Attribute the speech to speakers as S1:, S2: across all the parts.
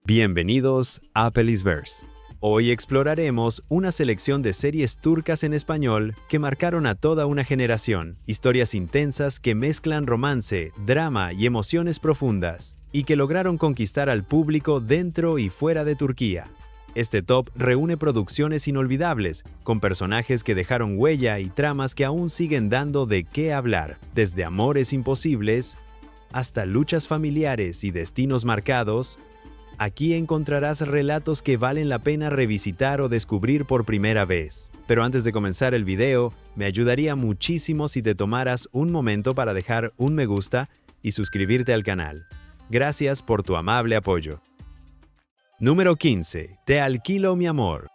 S1: Bienvenidos a Pelisverse. Hoy exploraremos una selección de series turcas en español que marcaron a toda una generación, historias intensas que mezclan romance, drama y emociones profundas, y que lograron conquistar al público dentro y fuera de Turquía. Este top reúne producciones inolvidables, con personajes que dejaron huella y tramas que aún siguen dando de qué hablar, desde amores imposibles hasta luchas familiares y destinos marcados. Aquí encontrarás relatos que valen la pena revisitar o descubrir por primera vez. Pero antes de comenzar el video, me ayudaría muchísimo si te tomaras un momento para dejar un me gusta y suscribirte al canal. Gracias por tu amable apoyo. Número 15. Te alquilo mi amor.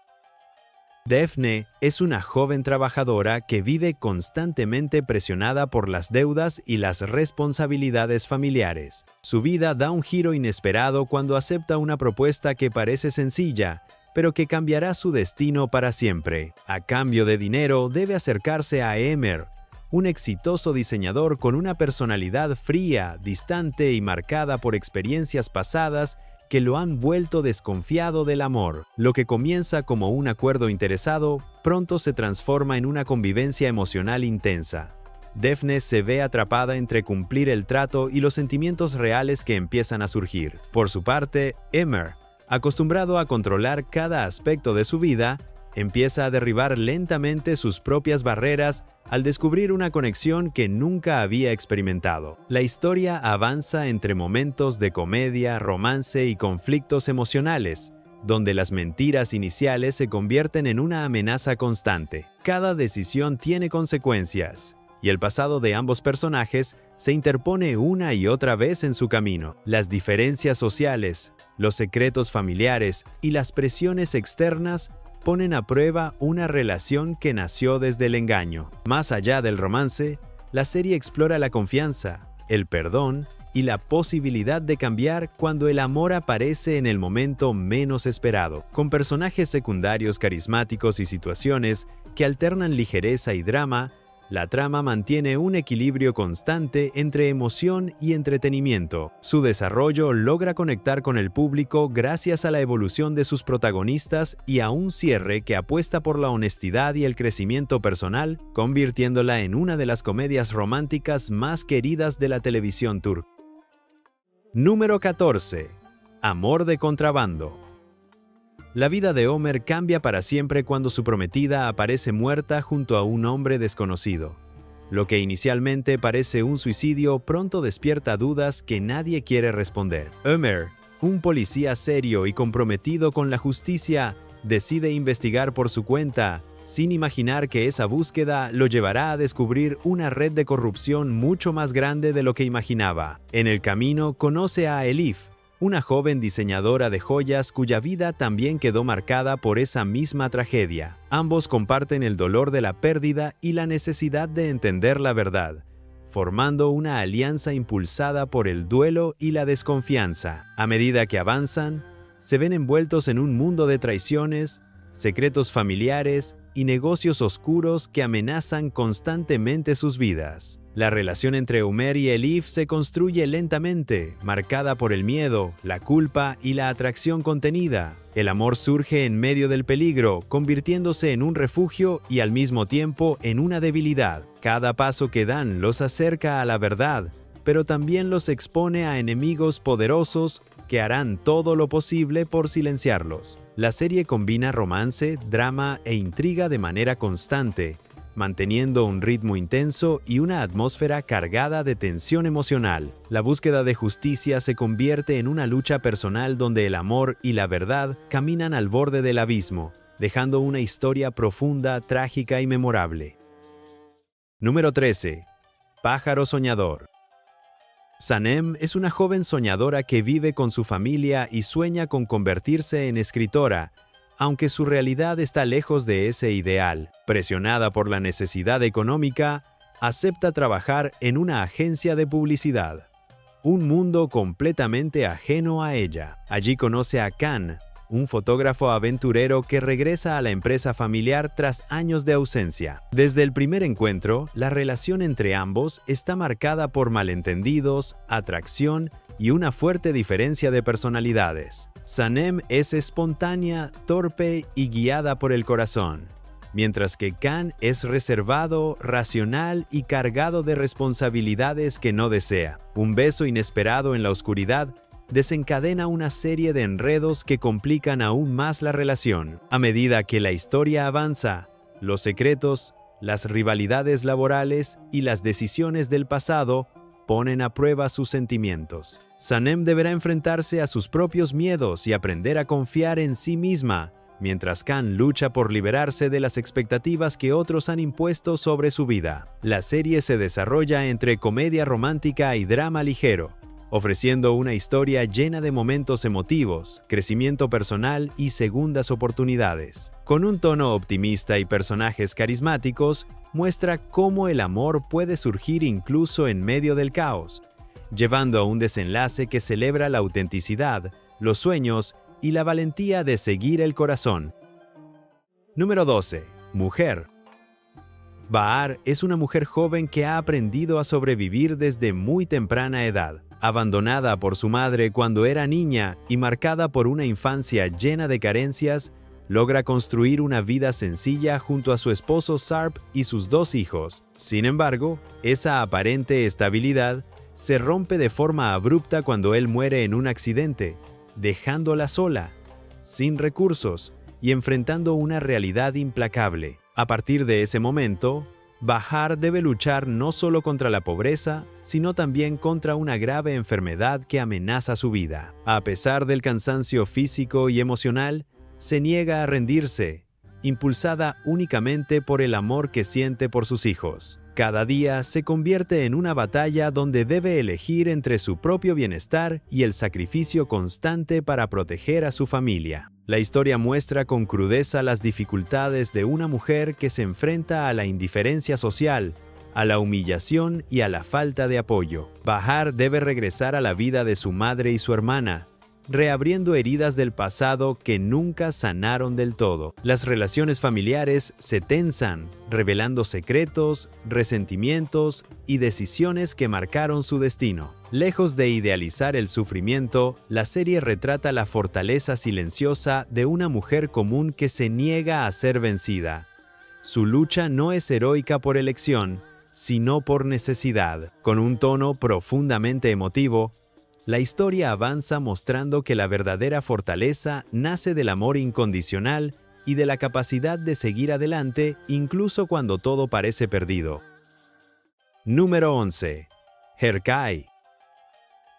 S1: Defne es una joven trabajadora que vive constantemente presionada por las deudas y las responsabilidades familiares. Su vida da un giro inesperado cuando acepta una propuesta que parece sencilla, pero que cambiará su destino para siempre. A cambio de dinero, debe acercarse a Emer, un exitoso diseñador con una personalidad fría, distante y marcada por experiencias pasadas que lo han vuelto desconfiado del amor. Lo que comienza como un acuerdo interesado, pronto se transforma en una convivencia emocional intensa. Defne se ve atrapada entre cumplir el trato y los sentimientos reales que empiezan a surgir. Por su parte, Emer, acostumbrado a controlar cada aspecto de su vida, empieza a derribar lentamente sus propias barreras al descubrir una conexión que nunca había experimentado. La historia avanza entre momentos de comedia, romance y conflictos emocionales, donde las mentiras iniciales se convierten en una amenaza constante. Cada decisión tiene consecuencias, y el pasado de ambos personajes se interpone una y otra vez en su camino. Las diferencias sociales, los secretos familiares y las presiones externas ponen a prueba una relación que nació desde el engaño. Más allá del romance, la serie explora la confianza, el perdón y la posibilidad de cambiar cuando el amor aparece en el momento menos esperado. Con personajes secundarios carismáticos y situaciones que alternan ligereza y drama, la trama mantiene un equilibrio constante entre emoción y entretenimiento. Su desarrollo logra conectar con el público gracias a la evolución de sus protagonistas y a un cierre que apuesta por la honestidad y el crecimiento personal, convirtiéndola en una de las comedias románticas más queridas de la televisión turca. Número 14. Amor de contrabando. La vida de Ömer cambia para siempre cuando su prometida aparece muerta junto a un hombre desconocido. Lo que inicialmente parece un suicidio pronto despierta dudas que nadie quiere responder. Ömer, un policía serio y comprometido con la justicia, decide investigar por su cuenta, sin imaginar que esa búsqueda lo llevará a descubrir una red de corrupción mucho más grande de lo que imaginaba. En el camino conoce a Elif, una joven diseñadora de joyas cuya vida también quedó marcada por esa misma tragedia. Ambos comparten el dolor de la pérdida y la necesidad de entender la verdad, formando una alianza impulsada por el duelo y la desconfianza. A medida que avanzan, se ven envueltos en un mundo de traiciones, secretos familiares y negocios oscuros que amenazan constantemente sus vidas. La relación entre Ömer y Elif se construye lentamente, marcada por el miedo, la culpa y la atracción contenida. El amor surge en medio del peligro, convirtiéndose en un refugio y al mismo tiempo en una debilidad. Cada paso que dan los acerca a la verdad, pero también los expone a enemigos poderosos que harán todo lo posible por silenciarlos. La serie combina romance, drama e intriga de manera constante, manteniendo un ritmo intenso y una atmósfera cargada de tensión emocional. La búsqueda de justicia se convierte en una lucha personal donde el amor y la verdad caminan al borde del abismo, dejando una historia profunda, trágica y memorable. Número 13. Pájaro soñador. Sanem es una joven soñadora que vive con su familia y sueña con convertirse en escritora, aunque su realidad está lejos de ese ideal. Presionada por la necesidad económica, acepta trabajar en una agencia de publicidad, un mundo completamente ajeno a ella. Allí conoce a Khan, un fotógrafo aventurero que regresa a la empresa familiar tras años de ausencia. Desde el primer encuentro, la relación entre ambos está marcada por malentendidos, atracción y una fuerte diferencia de personalidades. Sanem es espontánea, torpe y guiada por el corazón, mientras que Can es reservado, racional y cargado de responsabilidades que no desea. Un beso inesperado en la oscuridad desencadena una serie de enredos que complican aún más la relación. A medida que la historia avanza, los secretos, las rivalidades laborales y las decisiones del pasado ponen a prueba sus sentimientos. Sanem deberá enfrentarse a sus propios miedos y aprender a confiar en sí misma, mientras Can lucha por liberarse de las expectativas que otros han impuesto sobre su vida. La serie se desarrolla entre comedia romántica y drama ligero, ofreciendo una historia llena de momentos emotivos, crecimiento personal y segundas oportunidades. Con un tono optimista y personajes carismáticos, muestra cómo el amor puede surgir incluso en medio del caos, llevando a un desenlace que celebra la autenticidad, los sueños y la valentía de seguir el corazón. Número 12. Mujer. Bahar es una mujer joven que ha aprendido a sobrevivir desde muy temprana edad. Abandonada por su madre cuando era niña y marcada por una infancia llena de carencias, logra construir una vida sencilla junto a su esposo Sarp y sus 2 hijos. Sin embargo, esa aparente estabilidad se rompe de forma abrupta cuando él muere en un accidente, dejándola sola, sin recursos y enfrentando una realidad implacable. A partir de ese momento, Bahar debe luchar no solo contra la pobreza, sino también contra una grave enfermedad que amenaza su vida. A pesar del cansancio físico y emocional, se niega a rendirse, impulsada únicamente por el amor que siente por sus hijos. Cada día se convierte en una batalla donde debe elegir entre su propio bienestar y el sacrificio constante para proteger a su familia. La historia muestra con crudeza las dificultades de una mujer que se enfrenta a la indiferencia social, a la humillación y a la falta de apoyo. Bahar debe regresar a la vida de su madre y su hermana, reabriendo heridas del pasado que nunca sanaron del todo. Las relaciones familiares se tensan, revelando secretos, resentimientos y decisiones que marcaron su destino. Lejos de idealizar el sufrimiento, la serie retrata la fortaleza silenciosa de una mujer común que se niega a ser vencida. Su lucha no es heroica por elección, sino por necesidad. Con un tono profundamente emotivo, la historia avanza mostrando que la verdadera fortaleza nace del amor incondicional y de la capacidad de seguir adelante incluso cuando todo parece perdido. Número 11. Herkai.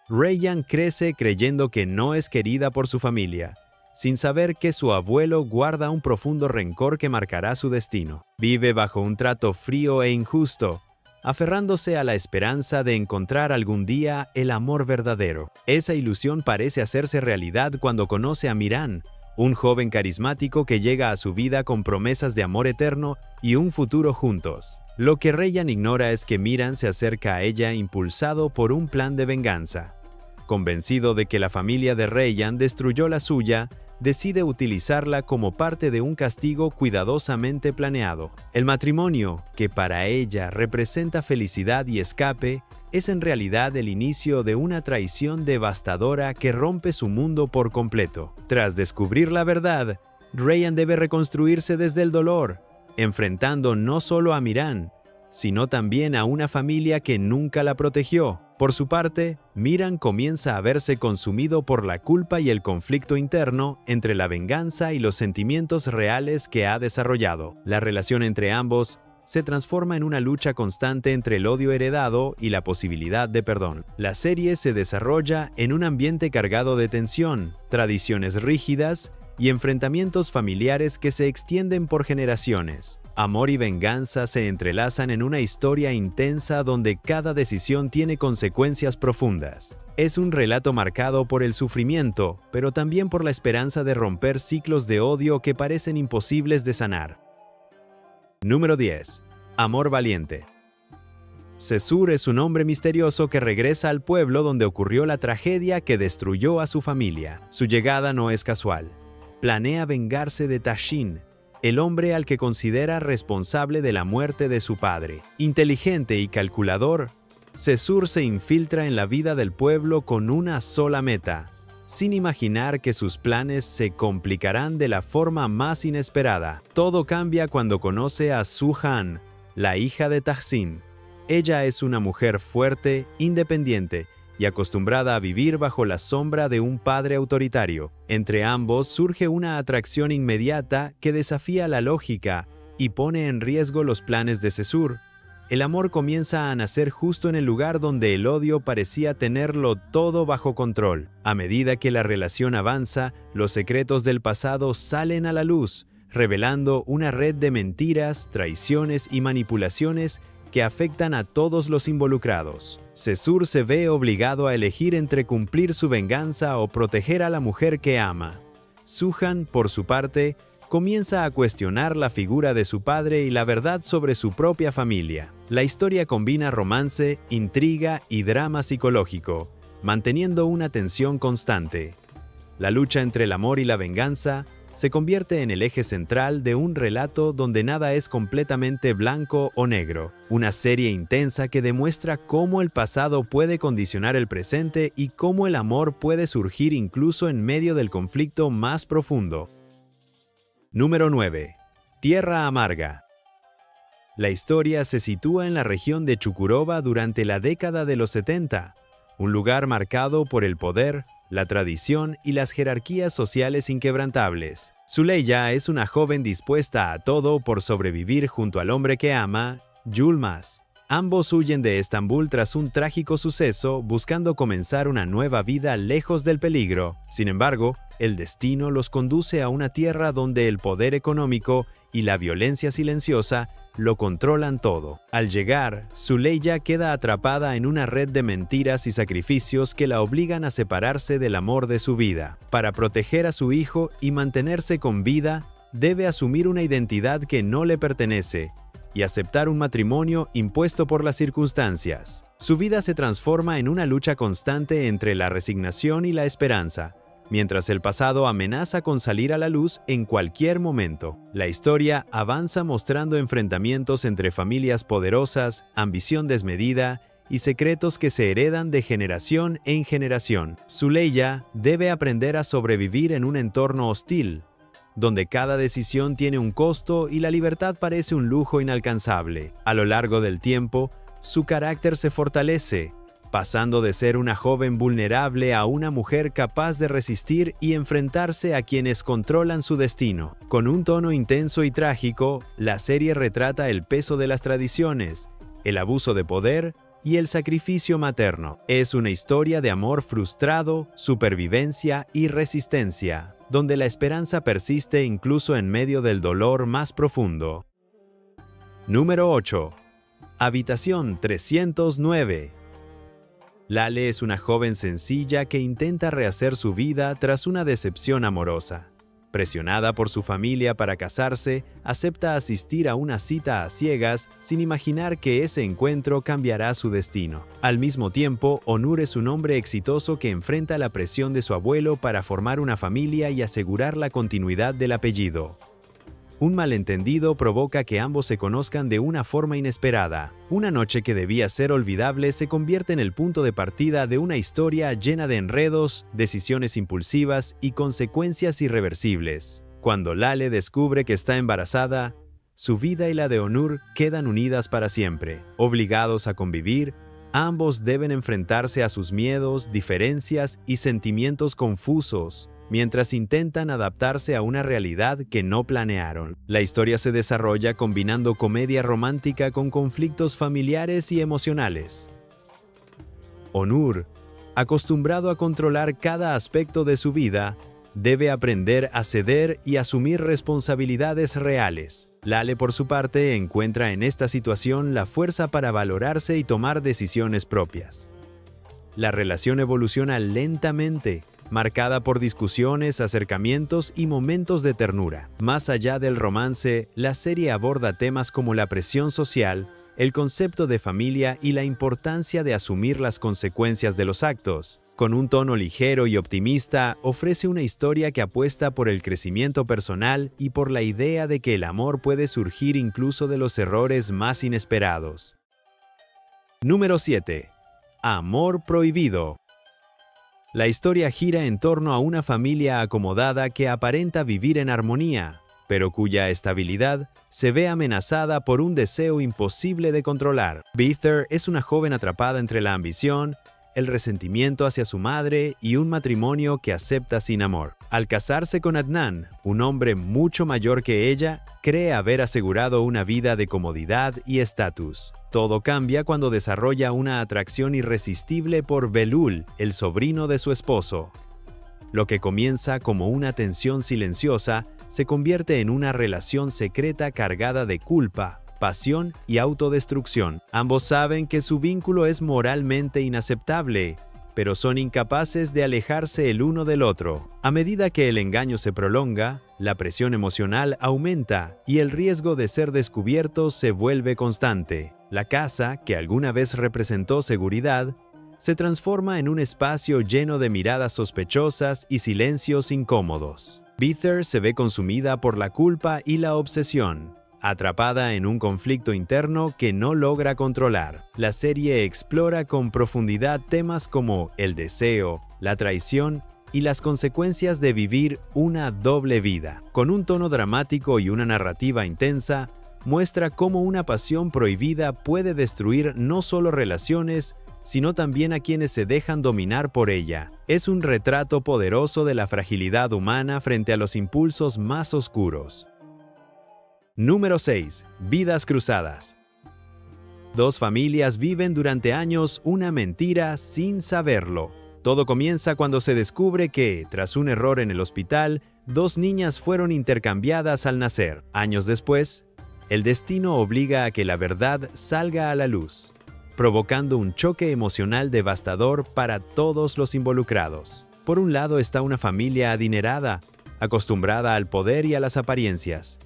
S1: Rayyan crece creyendo que no es querida por su familia, sin saber que su abuelo guarda un profundo rencor que marcará su destino. Vive bajo un trato frío e injusto, aferrándose a la esperanza de encontrar algún día el amor verdadero. Esa ilusión parece hacerse realidad cuando conoce a Miran, un joven carismático que llega a su vida con promesas de amor eterno y un futuro juntos. Lo que Rayyan ignora es que Miran se acerca a ella impulsado por un plan de venganza. Convencido de que la familia de Rayyan destruyó la suya, decide utilizarla como parte de un castigo cuidadosamente planeado. El matrimonio, que para ella representa felicidad y escape, es en realidad el inicio de una traición devastadora que rompe su mundo por completo. Tras descubrir la verdad, Rayyan debe reconstruirse desde el dolor, enfrentando no solo a Miran, sino también a una familia que nunca la protegió. Por su parte, Miran comienza a verse consumido por la culpa y el conflicto interno entre la venganza y los sentimientos reales que ha desarrollado. La relación entre ambos se transforma en una lucha constante entre el odio heredado y la posibilidad de perdón. La serie se desarrolla en un ambiente cargado de tensión, tradiciones rígidas y enfrentamientos familiares que se extienden por generaciones. Amor y venganza se entrelazan en una historia intensa donde cada decisión tiene consecuencias profundas. Es un relato marcado por el sufrimiento, pero también por la esperanza de romper ciclos de odio que parecen imposibles de sanar. Número 10. Amor valiente. Sesur es un hombre misterioso que regresa al pueblo donde ocurrió la tragedia que destruyó a su familia. Su llegada no es casual. Planea vengarse de Tashin, el hombre al que considera responsable de la muerte de su padre. Inteligente y calculador, Sesur se infiltra en la vida del pueblo con una sola meta, sin imaginar que sus planes se complicarán de la forma más inesperada. Todo cambia cuando conoce a Su-han, la hija de Taksin. Ella es una mujer fuerte, independiente y acostumbrada a vivir bajo la sombra de un padre autoritario. Entre ambos surge una atracción inmediata que desafía la lógica y pone en riesgo los planes de Sesur. El amor comienza a nacer justo en el lugar donde el odio parecía tenerlo todo bajo control. A medida que la relación avanza, los secretos del pasado salen a la luz, revelando una red de mentiras, traiciones y manipulaciones que afectan a todos los involucrados. Sesur se ve obligado a elegir entre cumplir su venganza o proteger a la mujer que ama. Su-han, por su parte, comienza a cuestionar la figura de su padre y la verdad sobre su propia familia. La historia combina romance, intriga y drama psicológico, manteniendo una tensión constante. La lucha entre el amor y la venganza se convierte en el eje central de un relato donde nada es completamente blanco o negro. Una serie intensa que demuestra cómo el pasado puede condicionar el presente y cómo el amor puede surgir incluso en medio del conflicto más profundo. Número 9. Tierra Amarga. La historia se sitúa en la región de Chukurova durante la década de los 70, un lugar marcado por el poder, la tradición y las jerarquías sociales inquebrantables. Süleyja es una joven dispuesta a todo por sobrevivir junto al hombre que ama, Yılmaz. Ambos huyen de Estambul tras un trágico suceso, buscando comenzar una nueva vida lejos del peligro. Sin embargo, el destino los conduce a una tierra donde el poder económico y la violencia silenciosa lo controlan todo. Al llegar, Süleyja queda atrapada en una red de mentiras y sacrificios que la obligan a separarse del amor de su vida. Para proteger a su hijo y mantenerse con vida, debe asumir una identidad que no le pertenece y aceptar un matrimonio impuesto por las circunstancias. Su vida se transforma en una lucha constante entre la resignación y la esperanza, mientras el pasado amenaza con salir a la luz en cualquier momento. La historia avanza mostrando enfrentamientos entre familias poderosas, ambición desmedida y secretos que se heredan de generación en generación. Süleyja debe aprender a sobrevivir en un entorno hostil, donde cada decisión tiene un costo y la libertad parece un lujo inalcanzable. A lo largo del tiempo, su carácter se fortalece, pasando de ser una joven vulnerable a una mujer capaz de resistir y enfrentarse a quienes controlan su destino. Con un tono intenso y trágico, la serie retrata el peso de las tradiciones, el abuso de poder y el sacrificio materno. Es una historia de amor frustrado, supervivencia y resistencia, donde la esperanza persiste incluso en medio del dolor más profundo. Número 8. Habitación 309. Lale es una joven sencilla que intenta rehacer su vida tras una decepción amorosa. Presionada por su familia para casarse, acepta asistir a una cita a ciegas sin imaginar que ese encuentro cambiará su destino. Al mismo tiempo, Onur es un hombre exitoso que enfrenta la presión de su abuelo para formar una familia y asegurar la continuidad del apellido. Un malentendido provoca que ambos se conozcan de una forma inesperada. Una noche que debía ser olvidable se convierte en el punto de partida de una historia llena de enredos, decisiones impulsivas y consecuencias irreversibles. Cuando Lale descubre que está embarazada, su vida y la de Onur quedan unidas para siempre. Obligados a convivir, ambos deben enfrentarse a sus miedos, diferencias y sentimientos confusos, mientras intentan adaptarse a una realidad que no planearon. La historia se desarrolla combinando comedia romántica con conflictos familiares y emocionales. Onur, acostumbrado a controlar cada aspecto de su vida, debe aprender a ceder y asumir responsabilidades reales. Lale, por su parte, encuentra en esta situación la fuerza para valorarse y tomar decisiones propias. La relación evoluciona lentamente, marcada por discusiones, acercamientos y momentos de ternura. Más allá del romance, la serie aborda temas como la presión social, el concepto de familia y la importancia de asumir las consecuencias de los actos. Con un tono ligero y optimista, ofrece una historia que apuesta por el crecimiento personal y por la idea de que el amor puede surgir incluso de los errores más inesperados. Número 7. Amor prohibido. La historia gira en torno a una familia acomodada que aparenta vivir en armonía, pero cuya estabilidad se ve amenazada por un deseo imposible de controlar. Beather es una joven atrapada entre la ambición, el resentimiento hacia su madre y un matrimonio que acepta sin amor. Al casarse con Adnan, un hombre mucho mayor que ella, cree haber asegurado una vida de comodidad y estatus. Todo cambia cuando desarrolla una atracción irresistible por Belul, el sobrino de su esposo. Lo que comienza como una tensión silenciosa se convierte en una relación secreta cargada de culpa, pasión y autodestrucción. Ambos saben que su vínculo es moralmente inaceptable, pero son incapaces de alejarse el uno del otro. A medida que el engaño se prolonga, la presión emocional aumenta y el riesgo de ser descubiertos se vuelve constante. La casa, que alguna vez representó seguridad, se transforma en un espacio lleno de miradas sospechosas y silencios incómodos. Beather se ve consumida por la culpa y la obsesión, atrapada en un conflicto interno que no logra controlar. La serie explora con profundidad temas como el deseo, la traición y las consecuencias de vivir una doble vida. Con un tono dramático y una narrativa intensa, muestra cómo una pasión prohibida puede destruir no solo relaciones, sino también a quienes se dejan dominar por ella. Es un retrato poderoso de la fragilidad humana frente a los impulsos más oscuros. Número 6. Vidas cruzadas. Dos familias viven durante años una mentira sin saberlo. Todo comienza cuando se descubre que, tras un error en el hospital, dos niñas fueron intercambiadas al nacer. Años después, el destino obliga a que la verdad salga a la luz, provocando un choque emocional devastador para todos los involucrados. Por un lado está una familia adinerada, acostumbrada al poder y a las apariencias.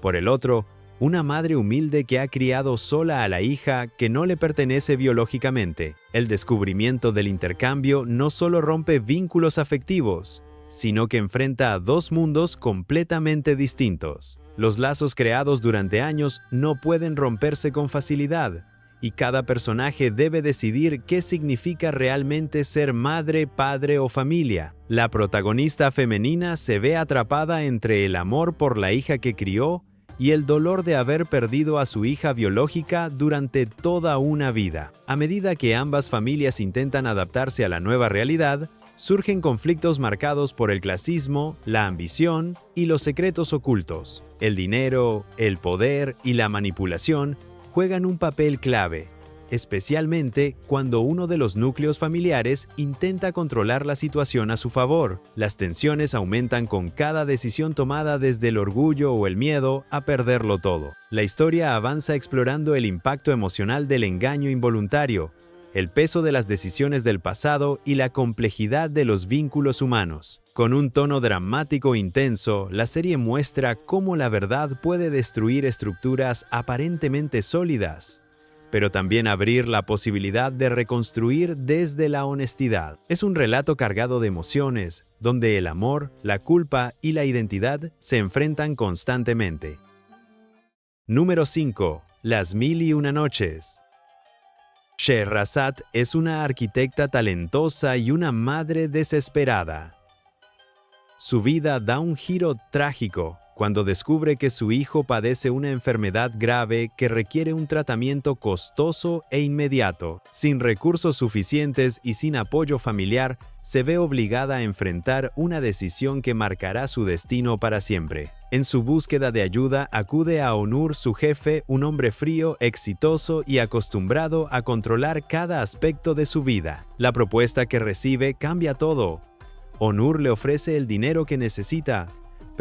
S1: Por el otro, una madre humilde que ha criado sola a la hija que no le pertenece biológicamente. El descubrimiento del intercambio no solo rompe vínculos afectivos, sino que enfrenta a dos mundos completamente distintos. Los lazos creados durante años no pueden romperse con facilidad, y cada personaje debe decidir qué significa realmente ser madre, padre o familia. La protagonista femenina se ve atrapada entre el amor por la hija que crió y el dolor de haber perdido a su hija biológica durante toda una vida. A medida que ambas familias intentan adaptarse a la nueva realidad, surgen conflictos marcados por el clasismo, la ambición y los secretos ocultos. El dinero, el poder y la manipulación juegan un papel clave, especialmente cuando uno de los núcleos familiares intenta controlar la situación a su favor. Las tensiones aumentan con cada decisión tomada, desde el orgullo o el miedo a perderlo todo. La historia avanza explorando el impacto emocional del engaño involuntario, el peso de las decisiones del pasado y la complejidad de los vínculos humanos. Con un tono dramático intenso, la serie muestra cómo la verdad puede destruir estructuras aparentemente sólidas, pero también abrir la posibilidad de reconstruir desde la honestidad. Es un relato cargado de emociones, donde el amor, la culpa y la identidad se enfrentan constantemente. Número 5. Las mil y una noches. Sheherazad es una arquitecta talentosa y una madre desesperada. Su vida da un giro trágico cuando descubre que su hijo padece una enfermedad grave que requiere un tratamiento costoso e inmediato. Sin recursos suficientes y sin apoyo familiar, se ve obligada a enfrentar una decisión que marcará su destino para siempre. En su búsqueda de ayuda, acude a Onur, su jefe, un hombre frío, exitoso y acostumbrado a controlar cada aspecto de su vida. La propuesta que recibe cambia todo. Onur le ofrece el dinero que necesita,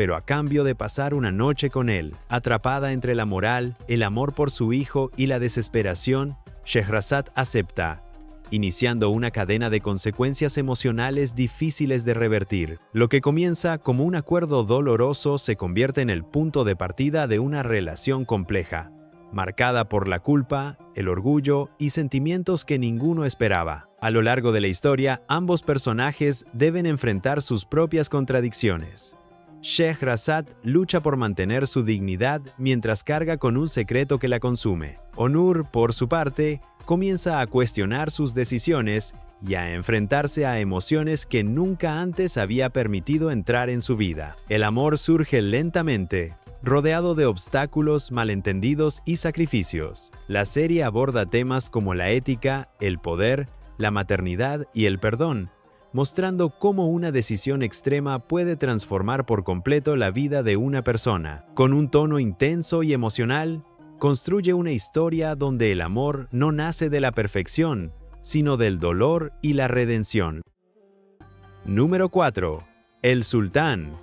S1: pero a cambio de pasar una noche con él. Atrapada entre la moral, el amor por su hijo y la desesperación, Sheherazad acepta, iniciando una cadena de consecuencias emocionales difíciles de revertir. Lo que comienza como un acuerdo doloroso se convierte en el punto de partida de una relación compleja, marcada por la culpa, el orgullo y sentimientos que ninguno esperaba. A lo largo de la historia, ambos personajes deben enfrentar sus propias contradicciones. Scheherazade lucha por mantener su dignidad mientras carga con un secreto que la consume. Onur, por su parte, comienza a cuestionar sus decisiones y a enfrentarse a emociones que nunca antes había permitido entrar en su vida. El amor surge lentamente, rodeado de obstáculos, malentendidos y sacrificios. La serie aborda temas como la ética, el poder, la maternidad y el perdón, mostrando cómo una decisión extrema puede transformar por completo la vida de una persona. Con un tono intenso y emocional, construye una historia donde el amor no nace de la perfección, sino del dolor y la redención. Número 4. El Sultán.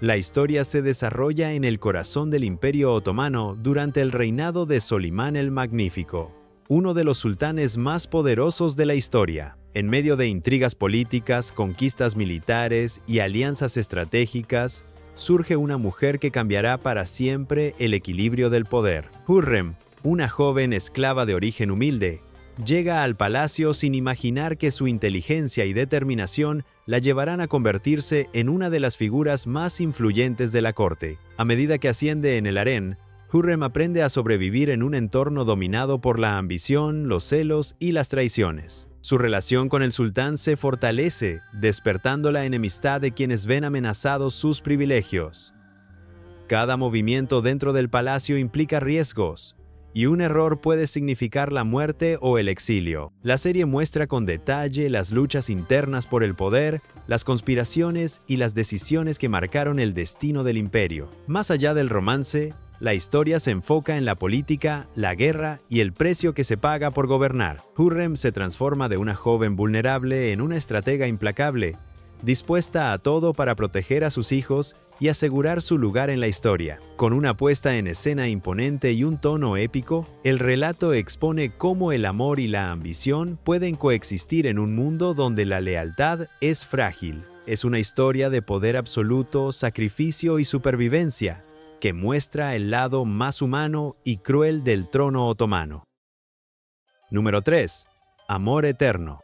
S1: La historia se desarrolla en el corazón del Imperio Otomano durante el reinado de Solimán el Magnífico, uno de los sultanes más poderosos de la historia. En medio de intrigas políticas, conquistas militares y alianzas estratégicas, surge una mujer que cambiará para siempre el equilibrio del poder. Hürrem, una joven esclava de origen humilde, llega al palacio sin imaginar que su inteligencia y determinación la llevarán a convertirse en una de las figuras más influyentes de la corte. A medida que asciende en el harén, Hürrem aprende a sobrevivir en un entorno dominado por la ambición, los celos y las traiciones. Su relación con el sultán se fortalece, despertando la enemistad de quienes ven amenazados sus privilegios. Cada movimiento dentro del palacio implica riesgos, y un error puede significar la muerte o el exilio. La serie muestra con detalle las luchas internas por el poder, las conspiraciones y las decisiones que marcaron el destino del imperio. Más allá del romance, la historia se enfoca en la política, la guerra y el precio que se paga por gobernar. Hürrem se transforma de una joven vulnerable en una estratega implacable, dispuesta a todo para proteger a sus hijos y asegurar su lugar en la historia. Con una puesta en escena imponente y un tono épico, el relato expone cómo el amor y la ambición pueden coexistir en un mundo donde la lealtad es frágil. Es una historia de poder absoluto, sacrificio y supervivencia, que muestra el lado más humano y cruel del trono otomano. Número 3. Amor eterno.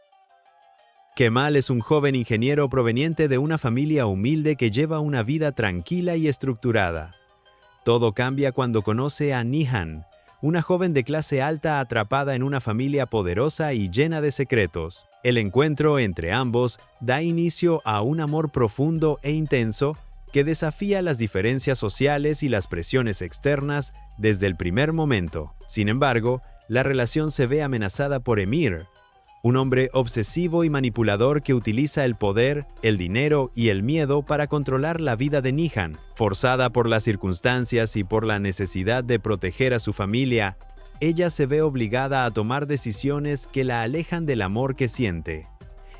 S1: Kemal es un joven ingeniero proveniente de una familia humilde que lleva una vida tranquila y estructurada. Todo cambia cuando conoce a Nihan, una joven de clase alta atrapada en una familia poderosa y llena de secretos. El encuentro entre ambos da inicio a un amor profundo e intenso que desafía las diferencias sociales y las presiones externas desde el primer momento. Sin embargo, la relación se ve amenazada por Emir, un hombre obsesivo y manipulador que utiliza el poder, el dinero y el miedo para controlar la vida de Nihan. Forzada por las circunstancias y por la necesidad de proteger a su familia, ella se ve obligada a tomar decisiones que la alejan del amor que siente,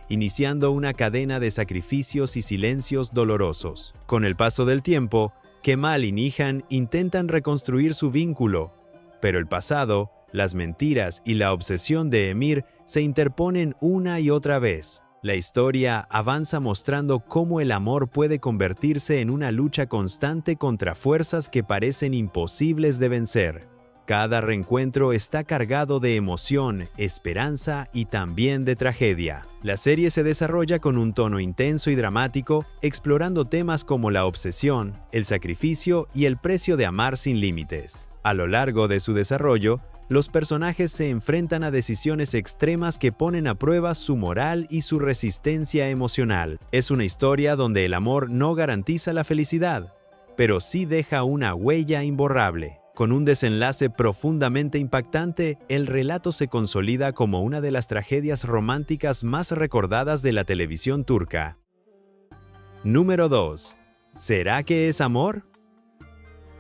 S1: iniciando una cadena de sacrificios y silencios dolorosos. Con el paso del tiempo, Kemal y Nihan intentan reconstruir su vínculo, pero el pasado, las mentiras y la obsesión de Emir se interponen una y otra vez. La historia avanza mostrando cómo el amor puede convertirse en una lucha constante contra fuerzas que parecen imposibles de vencer. Cada reencuentro está cargado de emoción, esperanza y también de tragedia. La serie se desarrolla con un tono intenso y dramático, explorando temas como la obsesión, el sacrificio y el precio de amar sin límites. A lo largo de su desarrollo, los personajes se enfrentan a decisiones extremas que ponen a prueba su moral y su resistencia emocional. Es una historia donde el amor no garantiza la felicidad, pero sí deja una huella imborrable. Con un desenlace profundamente impactante, el relato se consolida como una de las tragedias románticas más recordadas de la televisión turca. Número 2. ¿Será que es amor?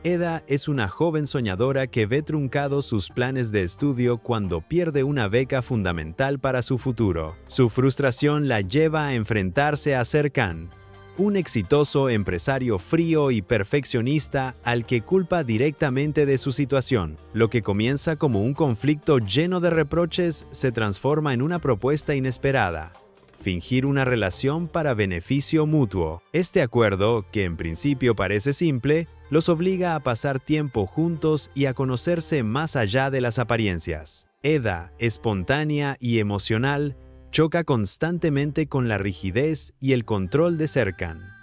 S1: Eda es una joven soñadora que ve truncados sus planes de estudio cuando pierde una beca fundamental para su futuro. Su frustración la lleva a enfrentarse a Serkan, un exitoso empresario frío y perfeccionista al que culpa directamente de su situación. Lo que comienza como un conflicto lleno de reproches se transforma en una propuesta inesperada: fingir una relación para beneficio mutuo. Este acuerdo, que en principio parece simple, los obliga a pasar tiempo juntos y a conocerse más allá de las apariencias. Eda, espontánea y emocional, choca constantemente con la rigidez y el control de Serkan,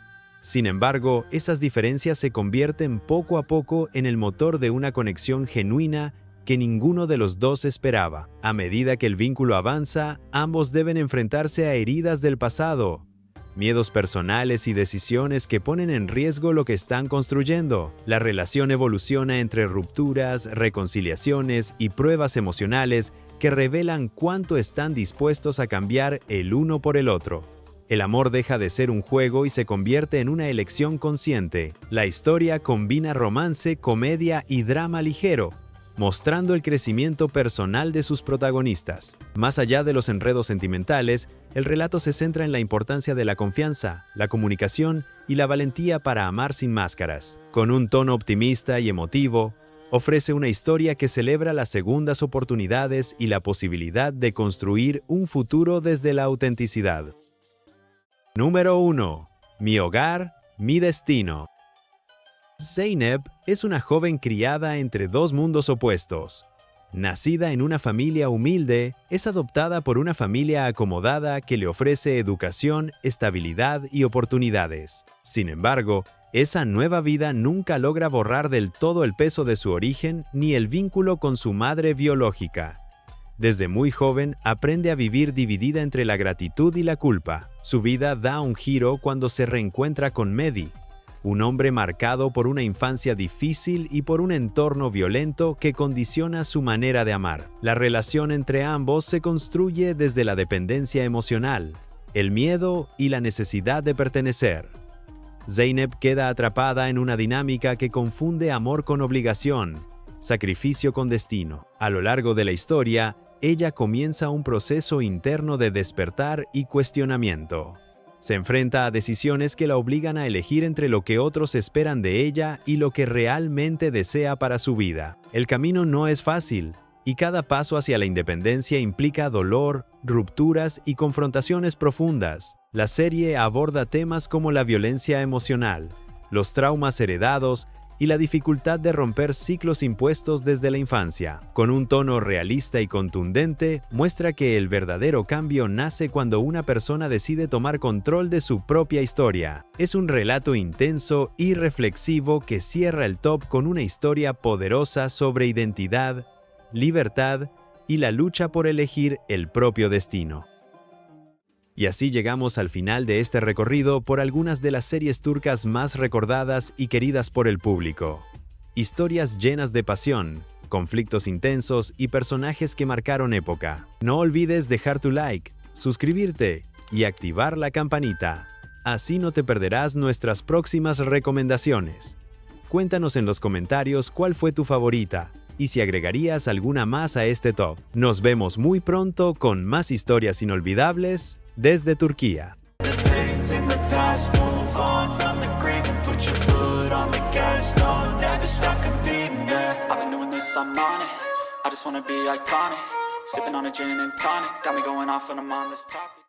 S1: Sin embargo, esas diferencias se convierten poco a poco en el motor de una conexión genuina que ninguno de los dos esperaba. A medida que el vínculo avanza, ambos deben enfrentarse a heridas del pasado, miedos personales y decisiones que ponen en riesgo lo que están construyendo. La relación evoluciona entre rupturas, reconciliaciones y pruebas emocionales que revelan cuánto están dispuestos a cambiar el uno por el otro. El amor deja de ser un juego y se convierte en una elección consciente. La historia combina romance, comedia y drama ligero, mostrando el crecimiento personal de sus protagonistas. Más allá de los enredos sentimentales, el relato se centra en la importancia de la confianza, la comunicación y la valentía para amar sin máscaras. Con un tono optimista y emotivo, ofrece una historia que celebra las segundas oportunidades y la posibilidad de construir un futuro desde la autenticidad. Número 1. Mi hogar, mi destino. Zeynep es una joven criada entre dos mundos opuestos. Nacida en una familia humilde, es adoptada por una familia acomodada que le ofrece educación, estabilidad y oportunidades. Sin embargo, esa nueva vida nunca logra borrar del todo el peso de su origen ni el vínculo con su madre biológica. Desde muy joven, aprende a vivir dividida entre la gratitud y la culpa. Su vida da un giro cuando se reencuentra con Mehdi, un hombre marcado por una infancia difícil y por un entorno violento que condiciona su manera de amar. La relación entre ambos se construye desde la dependencia emocional, el miedo y la necesidad de pertenecer. Zeynep queda atrapada en una dinámica que confunde amor con obligación, sacrificio con destino. A lo largo de la historia, ella comienza un proceso interno de despertar y cuestionamiento. Se enfrenta a decisiones que la obligan a elegir entre lo que otros esperan de ella y lo que realmente desea para su vida. El camino no es fácil, y cada paso hacia la independencia implica dolor, rupturas y confrontaciones profundas. La serie aborda temas como la violencia emocional, los traumas heredados y la dificultad de romper ciclos impuestos desde la infancia. Con un tono realista y contundente, muestra que el verdadero cambio nace cuando una persona decide tomar control de su propia historia. Es un relato intenso y reflexivo que cierra el top con una historia poderosa sobre identidad, libertad y la lucha por elegir el propio destino. Y así llegamos al final de este recorrido por algunas de las series turcas más recordadas y queridas por el público. Historias llenas de pasión, conflictos intensos y personajes que marcaron época. No olvides dejar tu like, suscribirte y activar la campanita. Así no te perderás nuestras próximas recomendaciones. Cuéntanos en los comentarios cuál fue tu favorita y si agregarías alguna más a este top. Nos vemos muy pronto con más historias inolvidables desde Turquía.